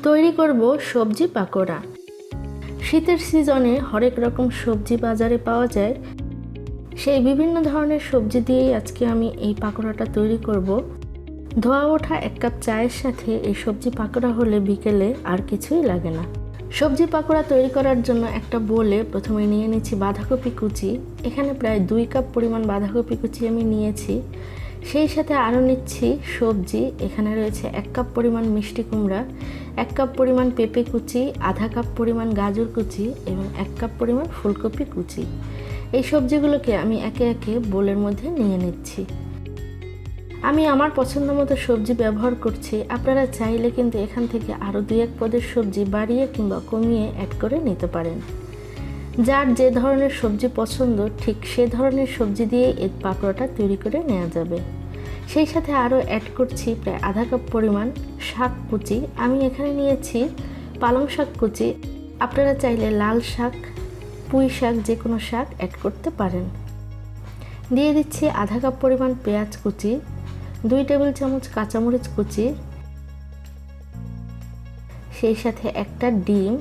তৈরি করব সবজি পাকোড়া। শীতের সিজনে হরেক রকম সবজি বাজারে পাওয়া যায়, সেই বিভিন্ন ধরনের সবজি দিয়েই আজকে আমি এই পাকোড়াটা তৈরি করব। ধোয়া ওঠা 1 কাপ চায়ের সাথে এই সবজি পাকোড়া হলে বিকেলে আর কিছুই লাগে না। সবজি পাকোড়া তৈরি করার জন্য একটা বোলে প্রথমে নিয়ে নিচ্ছি বাঁধাকপি কুচি। এখানে প্রায় 2 কাপ পরিমাণ বাঁধাকপি কুচি আমি নিয়েছি। সেই সাথে আরও নিচ্ছি সবজি। এখানে রয়েছে 1 কাপ পরিমাণ মিষ্টি কুমড়া, 1 কাপ পরিমাণ পেঁপে কুচি, আধা কাপ পরিমাণ গাজর কুচি এবং 1 কাপ পরিমাণ ফুলকপি কুচি। এই সবজিগুলোকে আমি একে একে বোলের মধ্যে নিয়ে নিচ্ছি। আমি আমার পছন্দ মতো সবজি ব্যবহার করছি, আপনারা চাইলে কিন্তু এখান থেকে আরও 2-1 পদের সবজি বাড়িয়ে কিংবা কমিয়ে অ্যাড করে নিতে পারেন। যার যে ধরনের সবজি পছন্দ ঠিক সে ধরনের সবজি দিয়ে এই পাকোড়াটা তৈরি করে নেওয়া যাবে। সেই সাথে আরও অ্যাড করছি প্রায় আধা কাপ পরিমাণ শাক কুচি। আমি এখানে নিয়েছি পালং শাক কুচি, আপনারা চাইলে লাল শাক, পুঁই শাক যে কোনো শাক অ্যাড করতে পারেন। দিয়ে দিচ্ছি আধা কাপ পরিমাণ পেঁয়াজ কুচি, 2 টেবিল চামচ কাঁচামরিচ কুচি, সেই সাথে একটা ডিম।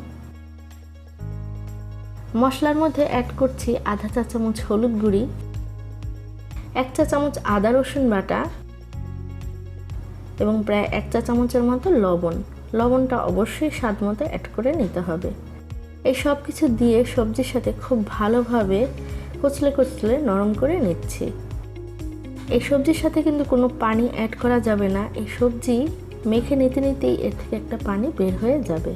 মশলার মধ্যে অ্যাড করছি আধা চা চামচ হলুদ গুঁড়ি, 1 চা চামচ আদা রসুন বাটা এবং প্রায় 1 চা চামচের মতো লবণ। লবণটা অবশ্যই স্বাদ মতো অ্যাড করে নিতে হবে। এই সব কিছু দিয়ে সবজির সাথে খুব ভালোভাবে কচলে কচলে নরম করে নিচ্ছি। এই সবজির সাথে কিন্তু কোনো পানি অ্যাড করা যাবে না। এই সবজি মেখে নিতে নিতেই এর থেকে একটা পানি বের হয়ে যাবে।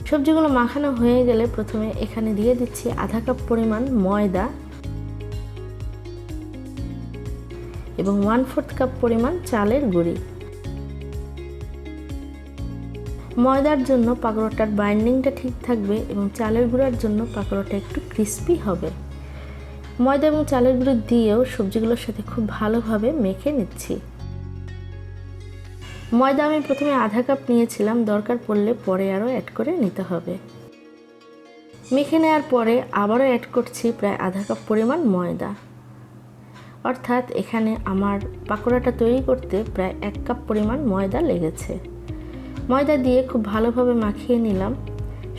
সবজিগুলো মাখানো হয়ে গেলে প্রথমে এখানে দিয়ে দিচ্ছি আধা কাপ পরিমাণ ময়দা এবং 1/4 কাপ পরিমাণ চালের গুঁড়ি। ময়দার জন্য পাকোড়াটার বাইন্ডিংটা ঠিক থাকবে এবং চালের গুঁড়ার জন্য পাকোড়াটা একটু ক্রিস্পি হবে। ময়দা এবং চালের গুঁড়ো দিয়েও সবজিগুলোর সাথে খুব ভালোভাবে মেখে নিচ্ছি। ময়দা আমি প্রথমে আধা কাপ নিয়েছিলাম, দরকার পড়লে পরে আরও অ্যাড করে নিতে হবে। মেখে নেওয়ার পরে আবারও অ্যাড করছি প্রায় আধা কাপ পরিমাণ ময়দা। অর্থাৎ এখানে আমার পাকোড়াটা তৈরি করতে প্রায় 1 কাপ পরিমাণ ময়দা লেগেছে। ময়দা দিয়ে খুব ভালোভাবে মাখিয়ে নিলাম।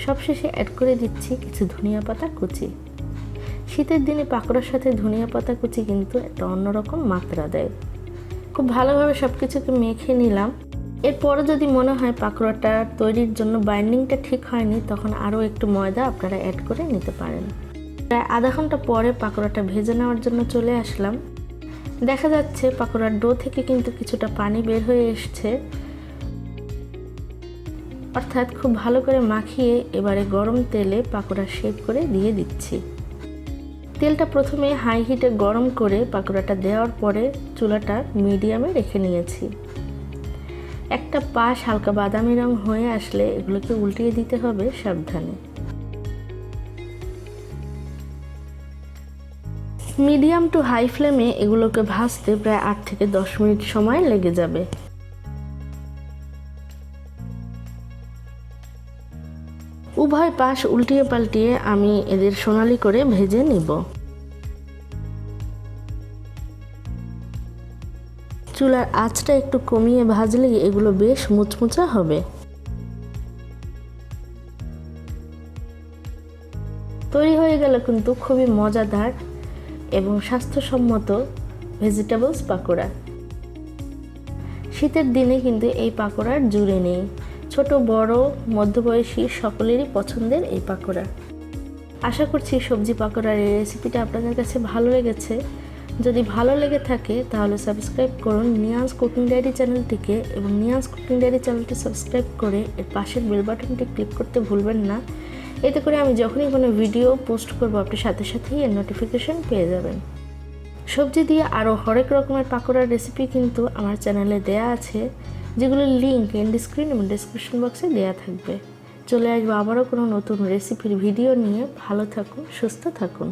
সবশেষে অ্যাড করে দিচ্ছি কিছু ধনিয়া পাতা কুচি। শীতের দিনে পাকোড়ার সাথে ধনিয়া পাতা কুচি কিন্তু একটা অন্যরকম মাত্রা দেয়। খুব ভালোভাবে সব কিছুকে মেখে নিলাম। এরপরে যদি মনে হয় পাকোড়াটা তৈরির জন্য বাইন্ডিংটা ঠিক হয়নি, তখন আরও একটু ময়দা আপনারা অ্যাড করে নিতে পারেন। প্রায় আধা ঘন্টা পরে পাকোড়াটা ভেজে নেওয়ার জন্য চলে আসলাম। দেখা যাচ্ছে পাকোড়ার ডো থেকে কিন্তু কিছুটা পানি বের হয়ে এসছে। অর্থাৎ খুব ভালো করে মাখিয়ে এবারে গরম তেলে পাকোড়া শেপ করে দিয়ে দিচ্ছি। তেলটা প্রথমে হাই হিটে গরম করে পাকোড়াটা দেওয়ার পরে চুলাটা মিডিয়ামে রেখে নিয়েছি। একটা পাশ হালকা বাদামি রং হয়ে আসলে এগুলোকে উল্টিয়ে দিতে হবে সাবধানে। মিডিয়াম টু হাই ফ্লেমে এগুলোকে ভাজতে প্রায় 8 থেকে 10 মিনিট সময় লেগে যাবে। উভয় পাশ উল্টিয়ে পাল্টিয়ে আমি এদের সোনালি করে ভেজে নিব। চুলার আঁচটা একটু কমিয়ে ভাজলেই এগুলো বেশ মুচমুচা হবে। তৈরি হয়ে গেল কিন্তু খুবই মজাদার এবং স্বাস্থ্যসম্মত ভেজিটেবলস পাকোড়া। শীতের দিনে কিন্তু এই পাকোড়ার জুড়ে নেই। ছোট বড় মধ্যবয়সী সকলেরই পছন্দের এই পাকোড়া। আশা করছি সবজি পাকোড়ার এই রেসিপিটা আপনাদের কাছে ভালো লেগেছে। যদি ভালো লেগে থাকে তাহলে সাবস্ক্রাইব করুন নিয়ান্স কুকিং ডায়েরি চ্যানেলটিকে এবং নিয়ান্স কুকিং ডায়েরি চ্যানেলটি সাবস্ক্রাইব করে এর পাশের বেল বাটনটি ক্লিক করতে ভুলবেন না। এতে করে আমি যখনই কোনো ভিডিও পোস্ট করব আপনি সাথে সাথেই এর নোটিফিকেশন পেয়ে যাবেন। সবজি দিয়ে আরও হরেক রকমের পাকোড়ার রেসিপি কিন্তু আমার চ্যানেলে দেয়া আছে, যেগুলোর লিঙ্ক এন্ড স্ক্রিন এবং ডেসক্রিপশন বক্সে দেওয়া থাকবে। চলে আসবো আবারও কোনো নতুন রেসিপির ভিডিও নিয়ে। ভালো থাকুন, সুস্থ থাকুন।